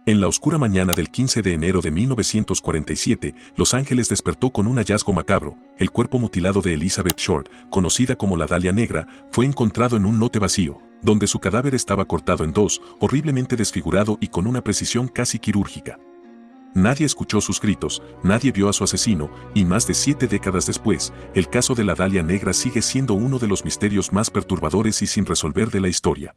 En la oscura mañana del 15 de enero de 1947, Los Ángeles despertó con un hallazgo macabro. El cuerpo mutilado de Elizabeth Short, conocida como la Dalia Negra, fue encontrado en un lote vacío, donde su cadáver estaba cortado en dos, horriblemente desfigurado y con una precisión casi quirúrgica. Nadie escuchó sus gritos, nadie vio a su asesino, y más de 7 décadas después, el caso de la Dalia Negra sigue siendo uno de los misterios más perturbadores y sin resolver de la historia.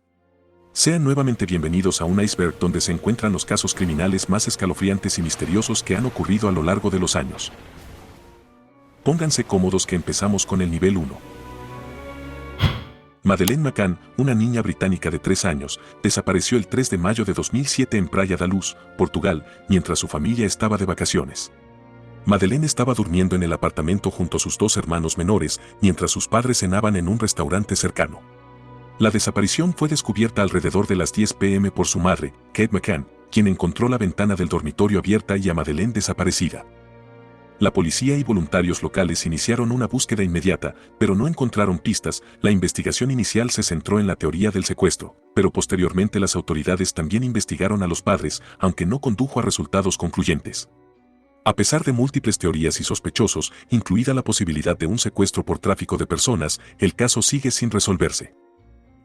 Sean nuevamente bienvenidos a un iceberg donde se encuentran los casos criminales más escalofriantes y misteriosos que han ocurrido a lo largo de los años. Pónganse cómodos que empezamos con el nivel 1. Madeleine McCann, una niña británica de 3 años, desapareció el 3 de mayo de 2007 en Praia da Luz, Portugal, mientras su familia estaba de vacaciones. Madeleine estaba durmiendo en el apartamento junto a sus 2 hermanos menores, mientras sus padres cenaban en un restaurante cercano. La desaparición fue descubierta alrededor de las 10 p.m. por su madre, Kate McCann, quien encontró la ventana del dormitorio abierta y a Madeleine desaparecida. La policía y voluntarios locales iniciaron una búsqueda inmediata, pero no encontraron pistas. La investigación inicial se centró en la teoría del secuestro, pero posteriormente las autoridades también investigaron a los padres, aunque no condujo a resultados concluyentes. A pesar de múltiples teorías y sospechosos, incluida la posibilidad de un secuestro por tráfico de personas, el caso sigue sin resolverse.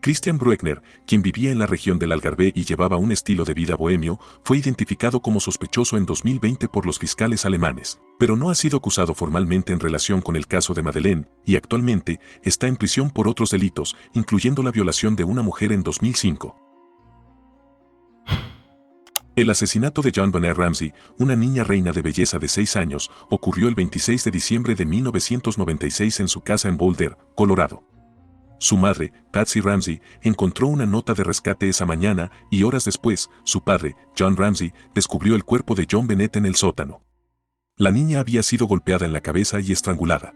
Christian Brueckner, quien vivía en la región del Algarve y llevaba un estilo de vida bohemio, fue identificado como sospechoso en 2020 por los fiscales alemanes, pero no ha sido acusado formalmente en relación con el caso de Madeleine, y actualmente está en prisión por otros delitos, incluyendo la violación de una mujer en 2005. El asesinato de John Bonet Ramsey, una niña reina de belleza de 6 años, ocurrió el 26 de diciembre de 1996 en su casa en Boulder, Colorado. Su madre, Patsy Ramsey, encontró una nota de rescate esa mañana y horas después, su padre, John Ramsey, descubrió el cuerpo de John Bennett en el sótano. La niña había sido golpeada en la cabeza y estrangulada.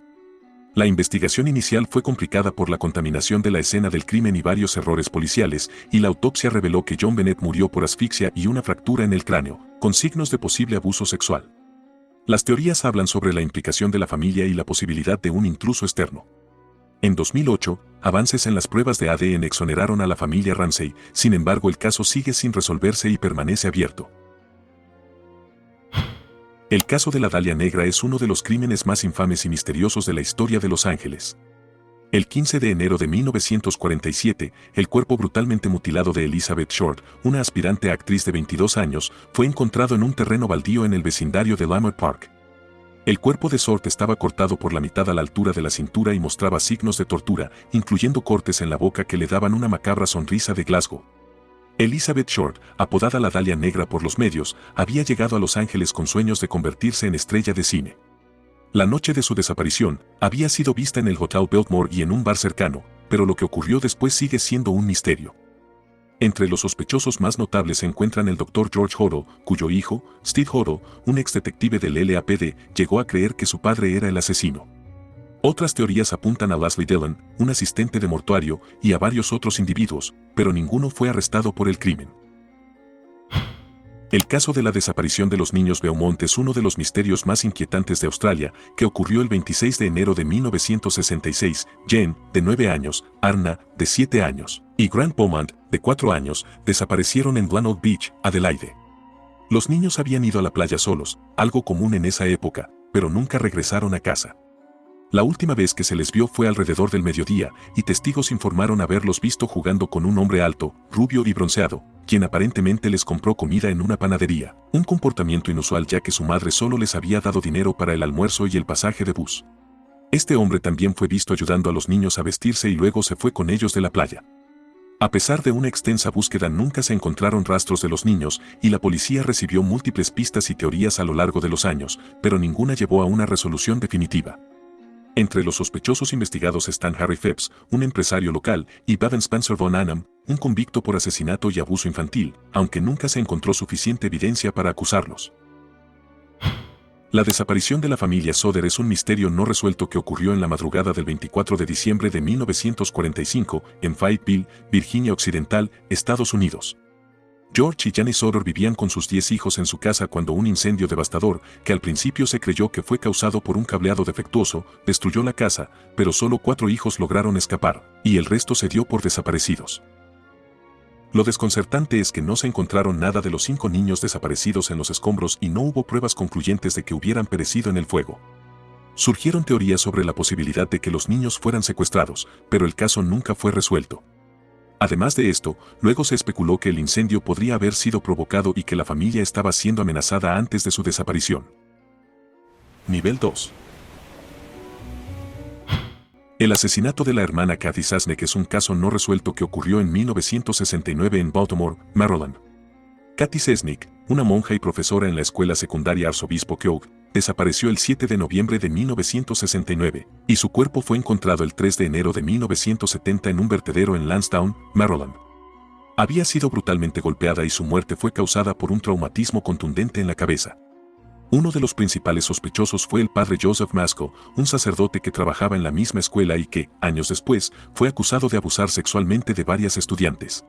La investigación inicial fue complicada por la contaminación de la escena del crimen y varios errores policiales, y la autopsia reveló que John Bennett murió por asfixia y una fractura en el cráneo, con signos de posible abuso sexual. Las teorías hablan sobre la implicación de la familia y la posibilidad de un intruso externo. En 2008, avances en las pruebas de ADN exoneraron a la familia Ramsey, sin embargo el caso sigue sin resolverse y permanece abierto. El caso de la Dalia Negra es uno de los crímenes más infames y misteriosos de la historia de Los Ángeles. El 15 de enero de 1947, el cuerpo brutalmente mutilado de Elizabeth Short, una aspirante actriz de 22 años, fue encontrado en un terreno baldío en el vecindario de Lamar Park. El cuerpo de Short estaba cortado por la mitad a la altura de la cintura y mostraba signos de tortura, incluyendo cortes en la boca que le daban una macabra sonrisa de Glasgow. Elizabeth Short, apodada la Dalia Negra por los medios, había llegado a Los Ángeles con sueños de convertirse en estrella de cine. La noche de su desaparición, había sido vista en el Hotel Biltmore y en un bar cercano, pero lo que ocurrió después sigue siendo un misterio. Entre los sospechosos más notables se encuentran el Dr. George Hoddle, cuyo hijo, Steve Hoddle, un exdetective del LAPD, llegó a creer que su padre era el asesino. Otras teorías apuntan a Leslie Dillon, un asistente de mortuario, y a varios otros individuos, pero ninguno fue arrestado por el crimen. El caso de la desaparición de los niños Beaumont es uno de los misterios más inquietantes de Australia, que ocurrió el 26 de enero de 1966. Jane, de 9 años, Arna, de 7 años, y Grant Beaumont, de 4 años, desaparecieron en Glenelg Beach, Adelaide. Los niños habían ido a la playa solos, algo común en esa época, pero nunca regresaron a casa. La última vez que se les vio fue alrededor del mediodía, y testigos informaron haberlos visto jugando con un hombre alto, rubio y bronceado, quien aparentemente les compró comida en una panadería, un comportamiento inusual ya que su madre solo les había dado dinero para el almuerzo y el pasaje de bus. Este hombre también fue visto ayudando a los niños a vestirse y luego se fue con ellos de la playa. A pesar de una extensa búsqueda nunca se encontraron rastros de los niños y la policía recibió múltiples pistas y teorías a lo largo de los años, pero ninguna llevó a una resolución definitiva. Entre los sospechosos investigados están Harry Phipps, un empresario local, y Baden Spencer von Annam, un convicto por asesinato y abuso infantil, aunque nunca se encontró suficiente evidencia para acusarlos. La desaparición de la familia Sodder es un misterio no resuelto que ocurrió en la madrugada del 24 de diciembre de 1945 en Fayetteville, Virginia Occidental, Estados Unidos. George y Janice Sodder vivían con sus 10 hijos en su casa cuando un incendio devastador, que al principio se creyó que fue causado por un cableado defectuoso, destruyó la casa, pero solo 4 hijos lograron escapar, y el resto se dio por desaparecidos. Lo desconcertante es que no se encontraron nada de los 5 niños desaparecidos en los escombros y no hubo pruebas concluyentes de que hubieran perecido en el fuego. Surgieron teorías sobre la posibilidad de que los niños fueran secuestrados, pero el caso nunca fue resuelto. Además de esto, luego se especuló que el incendio podría haber sido provocado y que la familia estaba siendo amenazada antes de su desaparición. Nivel 2. El asesinato de la hermana Kathy Sasnick es un caso no resuelto que ocurrió en 1969 en Baltimore, Maryland. Kathy Sasnick, una monja y profesora en la escuela secundaria Arzobispo Keogh, desapareció el 7 de noviembre de 1969, y su cuerpo fue encontrado el 3 de enero de 1970 en un vertedero en Lansdowne, Maryland. Había sido brutalmente golpeada y su muerte fue causada por un traumatismo contundente en la cabeza. Uno de los principales sospechosos fue el padre Joseph Masco, un sacerdote que trabajaba en la misma escuela y que, años después, fue acusado de abusar sexualmente de varias estudiantes.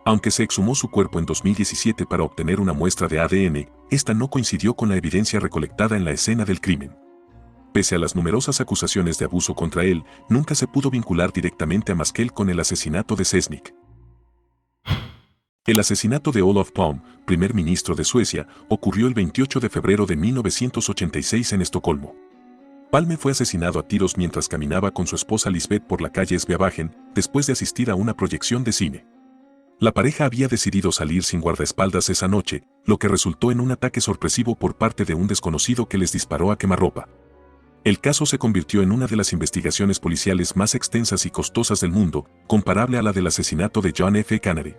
Aunque se exhumó su cuerpo en 2017 para obtener una muestra de ADN, esta no coincidió con la evidencia recolectada en la escena del crimen. Pese a las numerosas acusaciones de abuso contra él, nunca se pudo vincular directamente a Maskell con el asesinato de Sasnick. El asesinato de Olof Palme, primer ministro de Suecia, ocurrió el 28 de febrero de 1986 en Estocolmo. Palme fue asesinado a tiros mientras caminaba con su esposa Lisbeth por la calle Sveavägen, después de asistir a una proyección de cine. La pareja había decidido salir sin guardaespaldas esa noche, lo que resultó en un ataque sorpresivo por parte de un desconocido que les disparó a quemarropa. El caso se convirtió en una de las investigaciones policiales más extensas y costosas del mundo, comparable a la del asesinato de John F. Kennedy.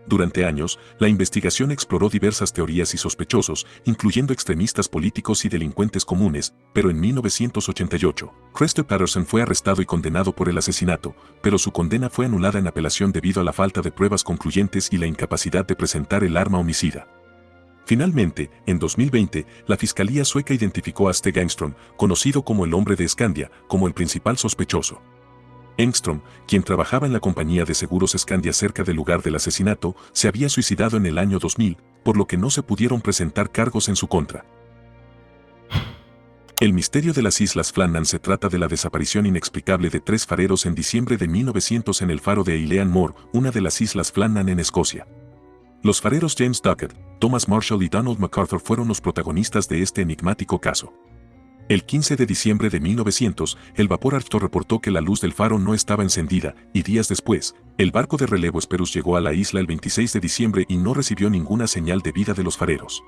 Durante años, la investigación exploró diversas teorías y sospechosos, incluyendo extremistas políticos y delincuentes comunes, pero en 1988, Cresta Patterson fue arrestado y condenado por el asesinato, pero su condena fue anulada en apelación debido a la falta de pruebas concluyentes y la incapacidad de presentar el arma homicida. Finalmente, en 2020, la Fiscalía sueca identificó a Stig Engström, conocido como el Hombre de Skandia, como el principal sospechoso. Engström, quien trabajaba en la compañía de seguros Skandia cerca del lugar del asesinato, se había suicidado en el año 2000, por lo que no se pudieron presentar cargos en su contra. El misterio de las Islas Flannan se trata de la desaparición inexplicable de 3 fareros en diciembre de 1900 en el faro de Eilean Mor, una de las Islas Flannan en Escocia. Los fareros James Duckett, Thomas Marshall y Donald MacArthur fueron los protagonistas de este enigmático caso. El 15 de diciembre de 1900, el vapor Arctur reportó que la luz del faro no estaba encendida, y días después, el barco de relevo Esperus llegó a la isla el 26 de diciembre y no recibió ninguna señal de vida de los fareros.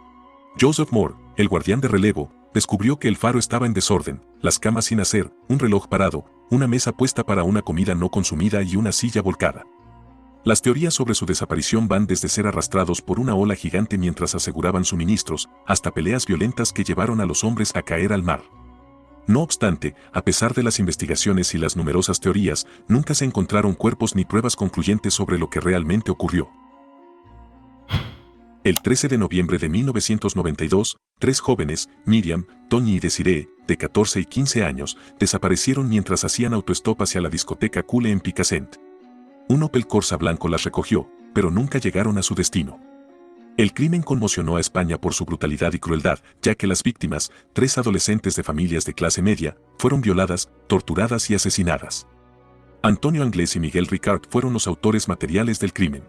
Joseph Moore, el guardián de relevo, descubrió que el faro estaba en desorden, las camas sin hacer, un reloj parado, una mesa puesta para una comida no consumida y una silla volcada. Las teorías sobre su desaparición van desde ser arrastrados por una ola gigante mientras aseguraban suministros, hasta peleas violentas que llevaron a los hombres a caer al mar. No obstante, a pesar de las investigaciones y las numerosas teorías, nunca se encontraron cuerpos ni pruebas concluyentes sobre lo que realmente ocurrió. El 13 de noviembre de 1992, 3 jóvenes, Miriam, Tony y Desiree, de 14 y 15 años, desaparecieron mientras hacían autostop hacia la discoteca Cule en Picassent. Un Opel Corsa blanco las recogió, pero nunca llegaron a su destino. El crimen conmocionó a España por su brutalidad y crueldad, ya que las víctimas, 3 adolescentes de familias de clase media, fueron violadas, torturadas y asesinadas. Antonio Anglés y Miguel Ricard fueron los autores materiales del crimen.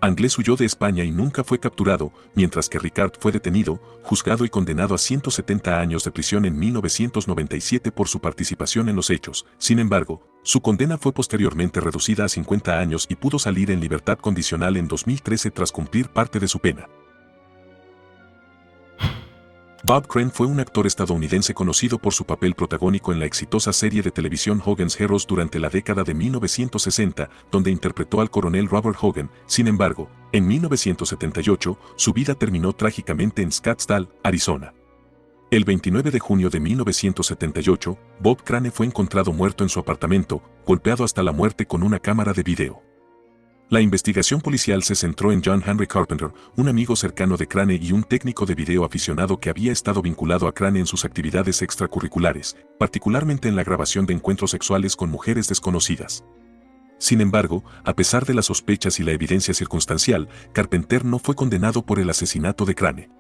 Anglés huyó de España y nunca fue capturado, mientras que Ricard fue detenido, juzgado y condenado a 170 años de prisión en 1997 por su participación en los hechos. Sin embargo, su condena fue posteriormente reducida a 50 años y pudo salir en libertad condicional en 2013 tras cumplir parte de su pena. Bob Crane fue un actor estadounidense conocido por su papel protagónico en la exitosa serie de televisión Hogan's Heroes durante la década de 1960, donde interpretó al coronel Robert Hogan. Sin embargo, en 1978, su vida terminó trágicamente en Scottsdale, Arizona. El 29 de junio de 1978, Bob Crane fue encontrado muerto en su apartamento, golpeado hasta la muerte con una cámara de video. La investigación policial se centró en John Henry Carpenter, un amigo cercano de Crane y un técnico de video aficionado que había estado vinculado a Crane en sus actividades extracurriculares, particularmente en la grabación de encuentros sexuales con mujeres desconocidas. Sin embargo, a pesar de las sospechas y la evidencia circunstancial, Carpenter no fue condenado por el asesinato de Crane.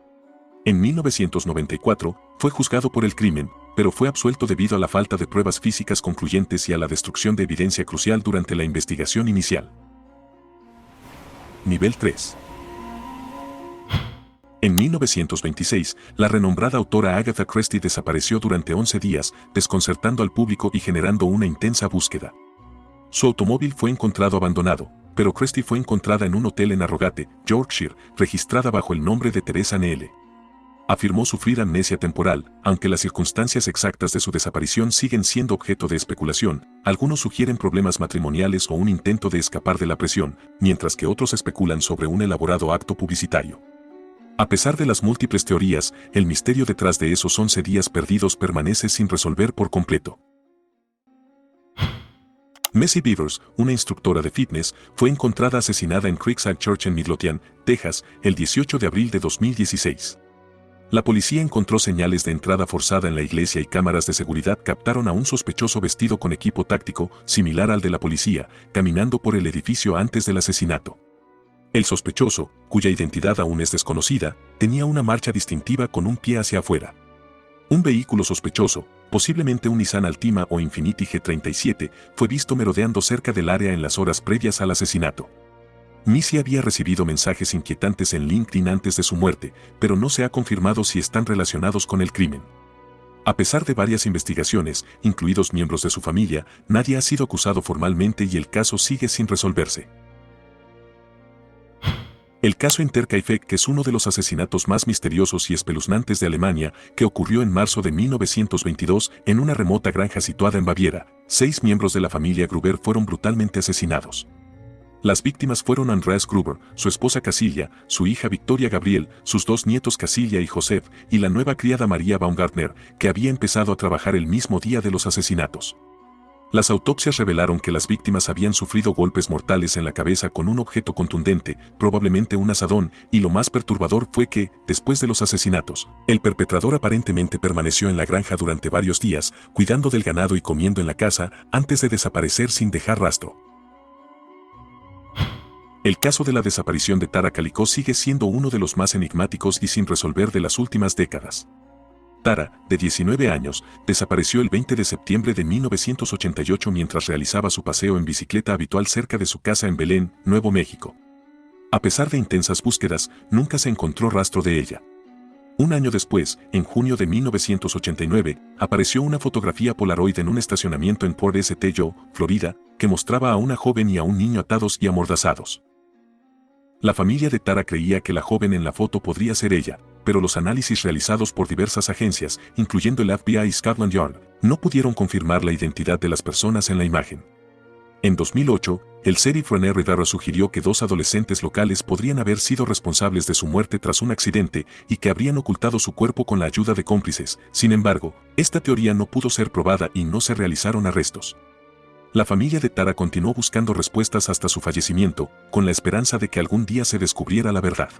En 1994, fue juzgado por el crimen, pero fue absuelto debido a la falta de pruebas físicas concluyentes y a la destrucción de evidencia crucial durante la investigación inicial. Nivel 3. En 1926, la renombrada autora Agatha Christie desapareció durante 11 días, desconcertando al público y generando una intensa búsqueda. Su automóvil fue encontrado abandonado, pero Christie fue encontrada en un hotel en Harrogate, Yorkshire, registrada bajo el nombre de Teresa Neale. Afirmó sufrir amnesia temporal, aunque las circunstancias exactas de su desaparición siguen siendo objeto de especulación. Algunos sugieren problemas matrimoniales o un intento de escapar de la presión, mientras que otros especulan sobre un elaborado acto publicitario. A pesar de las múltiples teorías, el misterio detrás de esos 11 días perdidos permanece sin resolver por completo. Messi Beavers, una instructora de fitness, fue encontrada asesinada en Creekside Church en Midlothian, Texas, el 18 de abril de 2016. La policía encontró señales de entrada forzada en la iglesia y cámaras de seguridad captaron a un sospechoso vestido con equipo táctico, similar al de la policía, caminando por el edificio antes del asesinato. El sospechoso, cuya identidad aún es desconocida, tenía una marcha distintiva con un pie hacia afuera. Un vehículo sospechoso, posiblemente un Nissan Altima o Infiniti G37, fue visto merodeando cerca del área en las horas previas al asesinato. Missy había recibido mensajes inquietantes en LinkedIn antes de su muerte, pero no se ha confirmado si están relacionados con el crimen. A pesar de varias investigaciones, incluidos miembros de su familia, nadie ha sido acusado formalmente y el caso sigue sin resolverse. El caso Hinterkaifeck es uno de los asesinatos más misteriosos y espeluznantes de Alemania, que ocurrió en marzo de 1922 en una remota granja situada en Baviera. 6 miembros de la familia Gruber fueron brutalmente asesinados. Las víctimas fueron Andreas Gruber, su esposa Casilia, su hija Victoria Gabriel, sus 2 nietos Casilia y Joseph, y la nueva criada María Baumgartner, que había empezado a trabajar el mismo día de los asesinatos. Las autopsias revelaron que las víctimas habían sufrido golpes mortales en la cabeza con un objeto contundente, probablemente un azadón, y lo más perturbador fue que, después de los asesinatos, el perpetrador aparentemente permaneció en la granja durante varios días, cuidando del ganado y comiendo en la casa, antes de desaparecer sin dejar rastro. El caso de la desaparición de Tara Calico sigue siendo uno de los más enigmáticos y sin resolver de las últimas décadas. Tara, de 19 años, desapareció el 20 de septiembre de 1988 mientras realizaba su paseo en bicicleta habitual cerca de su casa en Belén, Nuevo México. A pesar de intensas búsquedas, nunca se encontró rastro de ella. Un año después, en junio de 1989, apareció una fotografía Polaroid en un estacionamiento en Port St. Joe, Florida, que mostraba a una joven y a un niño atados y amordazados. La familia de Tara creía que la joven en la foto podría ser ella, pero los análisis realizados por diversas agencias, incluyendo el FBI y Scotland Yard, no pudieron confirmar la identidad de las personas en la imagen. En 2008, el sheriff René Rivera sugirió que 2 adolescentes locales podrían haber sido responsables de su muerte tras un accidente y que habrían ocultado su cuerpo con la ayuda de cómplices. Sin embargo, esta teoría no pudo ser probada y no se realizaron arrestos. La familia de Tara continuó buscando respuestas hasta su fallecimiento, con la esperanza de que algún día se descubriera la verdad.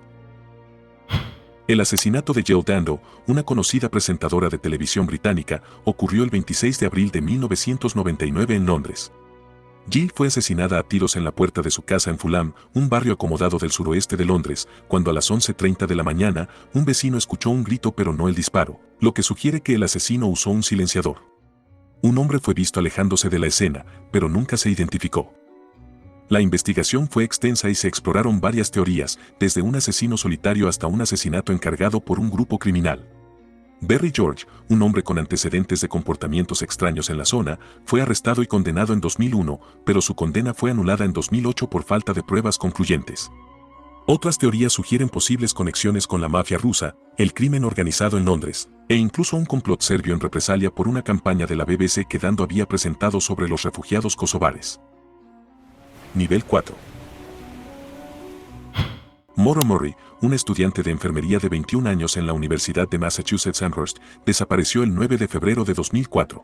El asesinato de Jill Dando, una conocida presentadora de televisión británica, ocurrió el 26 de abril de 1999 en Londres. Jill fue asesinada a tiros en la puerta de su casa en Fulham, un barrio acomodado del suroeste de Londres, cuando a las 11:30 de la mañana, un vecino escuchó un grito pero no el disparo, lo que sugiere que el asesino usó un silenciador. Un hombre fue visto alejándose de la escena, pero nunca se identificó. La investigación fue extensa y se exploraron varias teorías, desde un asesino solitario hasta un asesinato encargado por un grupo criminal. Barry George, un hombre con antecedentes de comportamientos extraños en la zona, fue arrestado y condenado en 2001, pero su condena fue anulada en 2008 por falta de pruebas concluyentes. Otras teorías sugieren posibles conexiones con la mafia rusa, el crimen organizado en Londres, e incluso un complot serbio en represalia por una campaña de la BBC que Dando había presentado sobre los refugiados kosovares. Nivel 4. Maura Murray, una estudiante de enfermería de 21 años en la Universidad de Massachusetts Amherst, desapareció el 9 de febrero de 2004.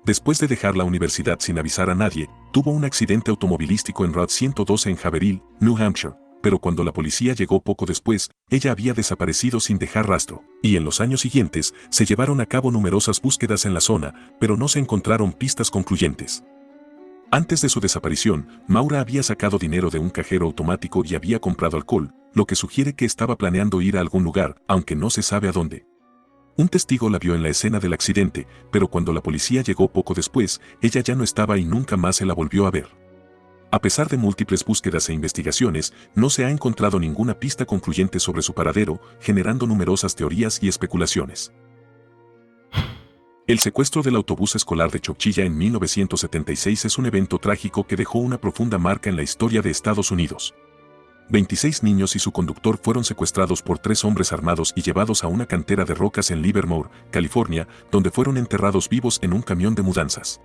Después de dejar la universidad sin avisar a nadie, tuvo un accidente automovilístico en Route 112 en Haverhill, New Hampshire, pero cuando la policía llegó poco después, ella había desaparecido sin dejar rastro, y en los años siguientes se llevaron a cabo numerosas búsquedas en la zona, pero no se encontraron pistas concluyentes. Antes de su desaparición, Maura había sacado dinero de un cajero automático y había comprado alcohol, lo que sugiere que estaba planeando ir a algún lugar, aunque no se sabe a dónde. Un testigo la vio en la escena del accidente, pero cuando la policía llegó poco después, ella ya no estaba y nunca más se la volvió a ver. A pesar de múltiples búsquedas e investigaciones, no se ha encontrado ninguna pista concluyente sobre su paradero, generando numerosas teorías y especulaciones. El secuestro del autobús escolar de Chowchilla en 1976 es un evento trágico que dejó una profunda marca en la historia de Estados Unidos. 26 niños y su conductor fueron secuestrados por 3 hombres armados y llevados a una cantera de rocas en Livermore, California, donde fueron enterrados vivos en un camión de mudanzas.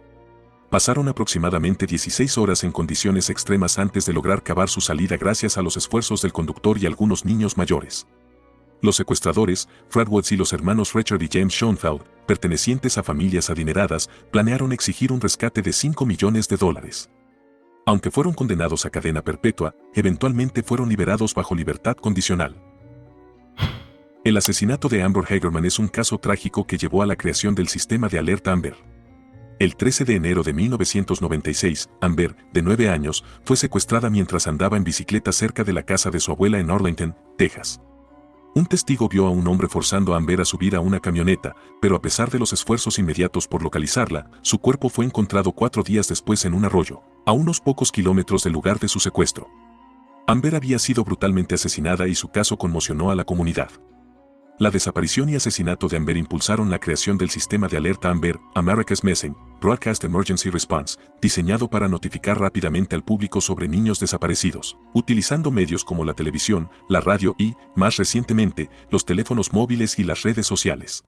Pasaron aproximadamente 16 horas en condiciones extremas antes de lograr cavar su salida gracias a los esfuerzos del conductor y algunos niños mayores. Los secuestradores, Fred Woods y los hermanos Richard y James Schoenfeld, pertenecientes a familias adineradas, planearon exigir un rescate de $5 millones. Aunque fueron condenados a cadena perpetua, eventualmente fueron liberados bajo libertad condicional. El asesinato de Amber Hagerman es un caso trágico que llevó a la creación del sistema de alerta Amber. El 13 de enero de 1996, Amber, de 9 años, fue secuestrada mientras andaba en bicicleta cerca de la casa de su abuela en Arlington, Texas. Un testigo vio a un hombre forzando a Amber a subir a una camioneta, pero a pesar de los esfuerzos inmediatos por localizarla, su cuerpo fue encontrado 4 días después en un arroyo, a unos pocos kilómetros del lugar de su secuestro. Amber había sido brutalmente asesinada y su caso conmocionó a la comunidad. La desaparición y asesinato de Amber impulsaron la creación del sistema de alerta Amber, America's Missing Broadcast Emergency Response, diseñado para notificar rápidamente al público sobre niños desaparecidos, utilizando medios como la televisión, la radio y, más recientemente, los teléfonos móviles y las redes sociales.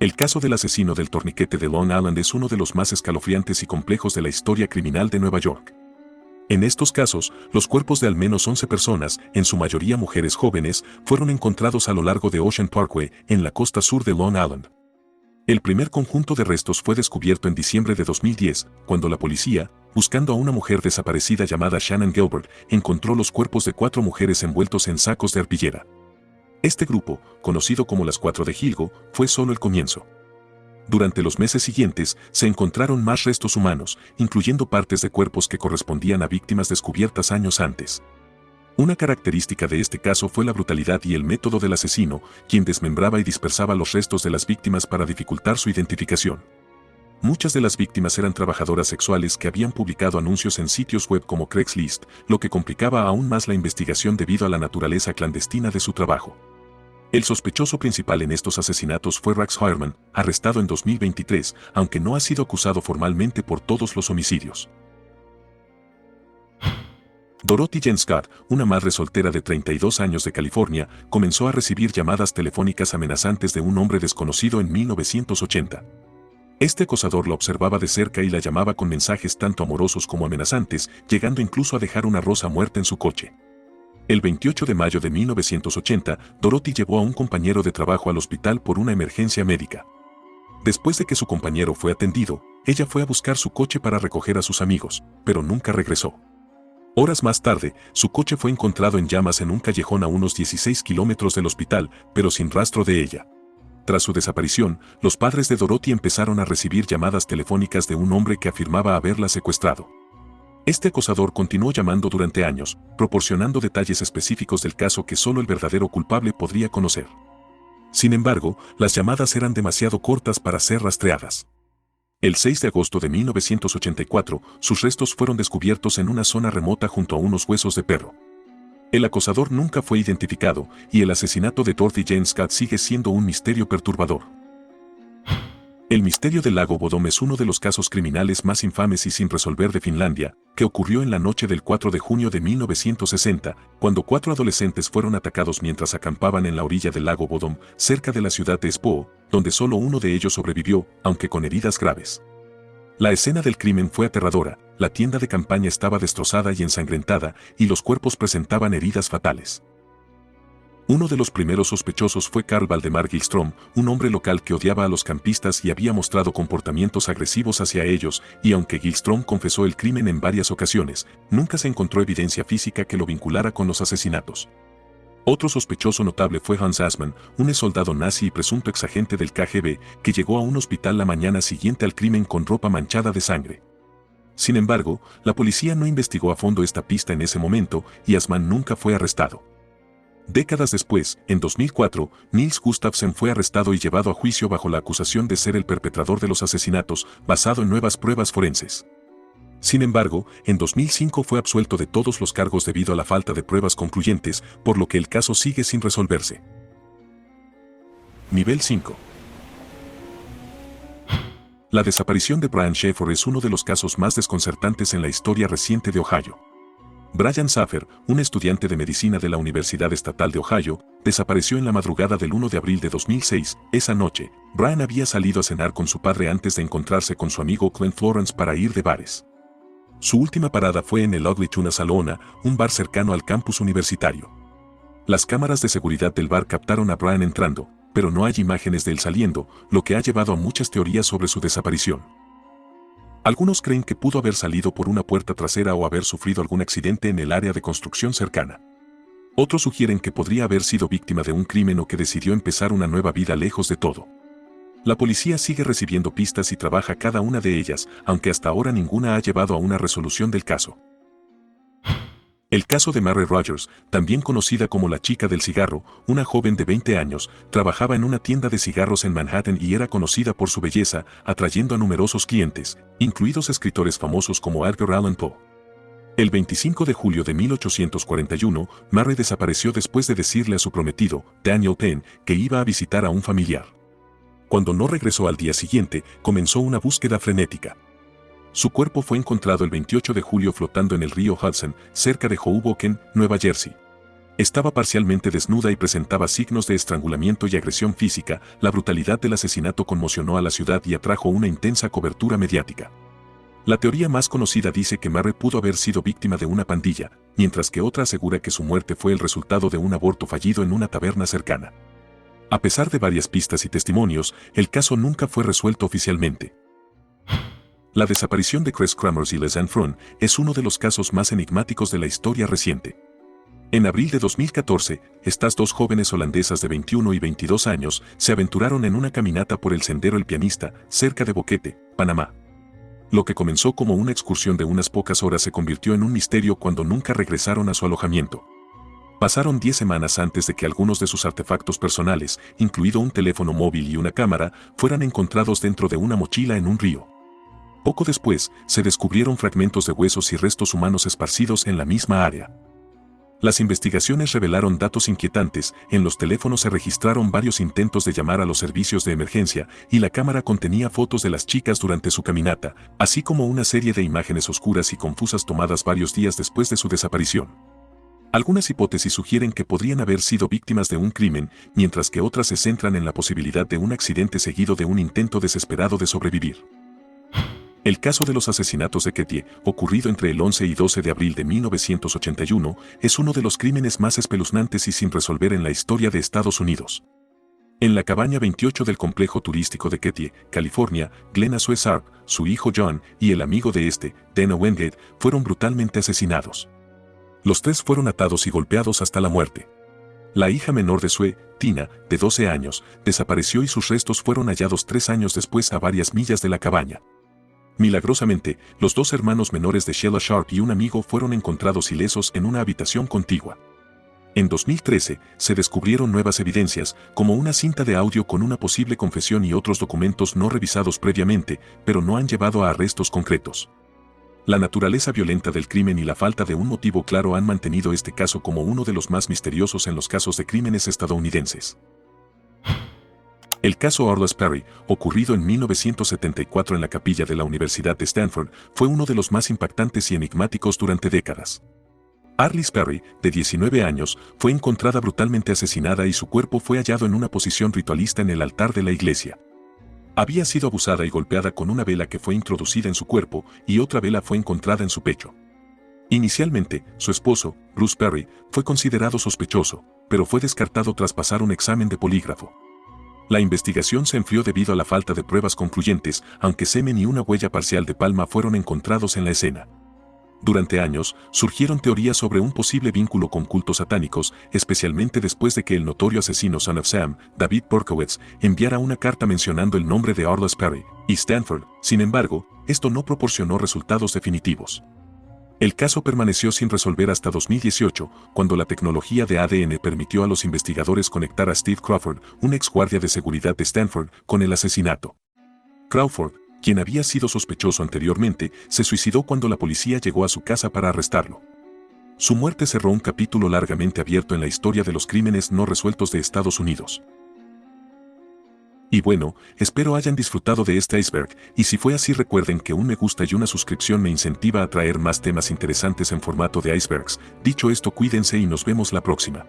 El caso del asesino del torniquete de Long Island es uno de los más escalofriantes y complejos de la historia criminal de Nueva York. En estos casos, los cuerpos de al menos 11 personas, en su mayoría mujeres jóvenes, fueron encontrados a lo largo de Ocean Parkway, en la costa sur de Long Island. El primer conjunto de restos fue descubierto en diciembre de 2010, cuando la policía, buscando a una mujer desaparecida llamada Shannon Gilbert, encontró los cuerpos de 4 mujeres envueltos en sacos de arpillera. Este grupo, conocido como las 4 de Gilgo, fue solo el comienzo. Durante los meses siguientes, se encontraron más restos humanos, incluyendo partes de cuerpos que correspondían a víctimas descubiertas años antes. Una característica de este caso fue la brutalidad y el método del asesino, quien desmembraba y dispersaba los restos de las víctimas para dificultar su identificación. Muchas de las víctimas eran trabajadoras sexuales que habían publicado anuncios en sitios web como Craigslist, lo que complicaba aún más la investigación debido a la naturaleza clandestina de su trabajo. El sospechoso principal en estos asesinatos fue Rex Heuermann, arrestado en 2023, aunque no ha sido acusado formalmente por todos los homicidios. Dorothy Jane Scott, una madre soltera de 32 años de California, comenzó a recibir llamadas telefónicas amenazantes de un hombre desconocido en 1980. Este acosador la observaba de cerca y la llamaba con mensajes tanto amorosos como amenazantes, llegando incluso a dejar una rosa muerta en su coche. El 28 de mayo de 1980, Dorothy llevó a un compañero de trabajo al hospital por una emergencia médica. Después de que su compañero fue atendido, ella fue a buscar su coche para recoger a sus amigos, pero nunca regresó. Horas más tarde, su coche fue encontrado en llamas en un callejón a unos 16 kilómetros del hospital, pero sin rastro de ella. Tras su desaparición, los padres de Dorothy empezaron a recibir llamadas telefónicas de un hombre que afirmaba haberla secuestrado. Este acosador continuó llamando durante años, proporcionando detalles específicos del caso que solo el verdadero culpable podría conocer. Sin embargo, las llamadas eran demasiado cortas para ser rastreadas. El 6 de agosto de 1984, sus restos fueron descubiertos en una zona remota junto a unos huesos de perro. El acosador nunca fue identificado, y el asesinato de Dorothy Jane Scott sigue siendo un misterio perturbador. El misterio del lago Bodom es uno de los casos criminales más infames y sin resolver de Finlandia, que ocurrió en la noche del 4 de junio de 1960, cuando 4 adolescentes fueron atacados mientras acampaban en la orilla del lago Bodom, cerca de la ciudad de Espoo, donde solo uno de ellos sobrevivió, aunque con heridas graves. La escena del crimen fue aterradora, la tienda de campaña estaba destrozada y ensangrentada, y los cuerpos presentaban heridas fatales. Uno de los primeros sospechosos fue Carl Valdemar Gillström, un hombre local que odiaba a los campistas y había mostrado comportamientos agresivos hacia ellos, y aunque Gillström confesó el crimen en varias ocasiones, nunca se encontró evidencia física que lo vinculara con los asesinatos. Otro sospechoso notable fue Hans Assmann, un exsoldado nazi y presunto exagente del KGB, que llegó a un hospital la mañana siguiente al crimen con ropa manchada de sangre. Sin embargo, la policía no investigó a fondo esta pista en ese momento, y Assmann nunca fue arrestado. Décadas después, en 2004, Nils Gustafsson fue arrestado y llevado a juicio bajo la acusación de ser el perpetrador de los asesinatos, basado en nuevas pruebas forenses. Sin embargo, en 2005 fue absuelto de todos los cargos debido a la falta de pruebas concluyentes, por lo que el caso sigue sin resolverse. Nivel 5. La desaparición de Brian Shaffer es uno de los casos más desconcertantes en la historia reciente de Ohio. Brian Shaffer, un estudiante de medicina de la Universidad Estatal de Ohio, desapareció en la madrugada del 1 de abril de 2006. Esa noche, Brian había salido a cenar con su padre antes de encontrarse con su amigo Clint Florence para ir de bares. Su última parada fue en el Ugly Tuna Salona, un bar cercano al campus universitario. Las cámaras de seguridad del bar captaron a Brian entrando, pero no hay imágenes de él saliendo, lo que ha llevado a muchas teorías sobre su desaparición. Algunos creen que pudo haber salido por una puerta trasera o haber sufrido algún accidente en el área de construcción cercana. Otros sugieren que podría haber sido víctima de un crimen o que decidió empezar una nueva vida lejos de todo. La policía sigue recibiendo pistas y trabaja cada una de ellas, aunque hasta ahora ninguna ha llevado a una resolución del caso. El caso de Mary Rogers, también conocida como la chica del cigarro, una joven de 20 años, trabajaba en una tienda de cigarros en Manhattan y era conocida por su belleza, atrayendo a numerosos clientes, incluidos escritores famosos como Edgar Allan Poe. El 25 de julio de 1841, Mary desapareció después de decirle a su prometido, Daniel Penn, que iba a visitar a un familiar. Cuando no regresó al día siguiente, comenzó una búsqueda frenética. Su cuerpo fue encontrado el 28 de julio flotando en el río Hudson, cerca de Hoboken, Nueva Jersey. Estaba parcialmente desnuda y presentaba signos de estrangulamiento y agresión física. La brutalidad del asesinato conmocionó a la ciudad y atrajo una intensa cobertura mediática. La teoría más conocida dice que Mary pudo haber sido víctima de una pandilla, mientras que otra asegura que su muerte fue el resultado de un aborto fallido en una taberna cercana. A pesar de varias pistas y testimonios, el caso nunca fue resuelto oficialmente. La desaparición de Chris Kramers y Lisanne Froon es uno de los casos más enigmáticos de la historia reciente. En abril de 2014, estas dos jóvenes holandesas de 21 y 22 años se aventuraron en una caminata por el sendero El Pianista, cerca de Boquete, Panamá. Lo que comenzó como una excursión de unas pocas horas se convirtió en un misterio cuando nunca regresaron a su alojamiento. Pasaron 10 semanas antes de que algunos de sus artefactos personales, incluido un teléfono móvil y una cámara, fueran encontrados dentro de una mochila en un río. Poco después, se descubrieron fragmentos de huesos y restos humanos esparcidos en la misma área. Las investigaciones revelaron datos inquietantes. En los teléfonos se registraron varios intentos de llamar a los servicios de emergencia, y la cámara contenía fotos de las chicas durante su caminata, así como una serie de imágenes oscuras y confusas tomadas varios días después de su desaparición. Algunas hipótesis sugieren que podrían haber sido víctimas de un crimen, mientras que otras se centran en la posibilidad de un accidente seguido de un intento desesperado de sobrevivir. El caso de los asesinatos de Kettie, ocurrido entre el 11 y 12 de abril de 1981, es uno de los crímenes más espeluznantes y sin resolver en la historia de Estados Unidos. En la cabaña 28 del complejo turístico de Kettie, California, Glenn Sharp, su hijo John y el amigo de este, Dana Wingate, fueron brutalmente asesinados. Los tres fueron atados y golpeados hasta la muerte. La hija menor de Sue, Tina, de 12 años, desapareció y sus restos fueron hallados 3 años después a varias millas de la cabaña. Milagrosamente, los dos hermanos menores de Sheila Sharp y un amigo fueron encontrados ilesos en una habitación contigua. En 2013, se descubrieron nuevas evidencias, como una cinta de audio con una posible confesión y otros documentos no revisados previamente, pero no han llevado a arrestos concretos. La naturaleza violenta del crimen y la falta de un motivo claro han mantenido este caso como uno de los más misteriosos en los casos de crímenes estadounidenses. El caso Arliss Perry, ocurrido en 1974 en la capilla de la Universidad de Stanford, fue uno de los más impactantes y enigmáticos durante décadas. Arliss Perry, de 19 años, fue encontrada brutalmente asesinada y su cuerpo fue hallado en una posición ritualista en el altar de la iglesia. Había sido abusada y golpeada con una vela que fue introducida en su cuerpo y otra vela fue encontrada en su pecho. Inicialmente, su esposo, Bruce Perry, fue considerado sospechoso, pero fue descartado tras pasar un examen de polígrafo. La investigación se enfrió debido a la falta de pruebas concluyentes, aunque semen y una huella parcial de palma fueron encontrados en la escena. Durante años, surgieron teorías sobre un posible vínculo con cultos satánicos, especialmente después de que el notorio asesino Son of Sam, David Berkowitz, enviara una carta mencionando el nombre de Arliss Perry y Stanford. Sin embargo, esto no proporcionó resultados definitivos. El caso permaneció sin resolver hasta 2018, cuando la tecnología de ADN permitió a los investigadores conectar a Steve Crawford, un ex guardia de seguridad de Stanford, con el asesinato. Crawford, quien había sido sospechoso anteriormente, se suicidó cuando la policía llegó a su casa para arrestarlo. Su muerte cerró un capítulo largamente abierto en la historia de los crímenes no resueltos de Estados Unidos. Y bueno, espero hayan disfrutado de este iceberg, y si fue así recuerden que un me gusta y una suscripción me incentiva a traer más temas interesantes en formato de icebergs. Dicho esto, cuídense y nos vemos la próxima.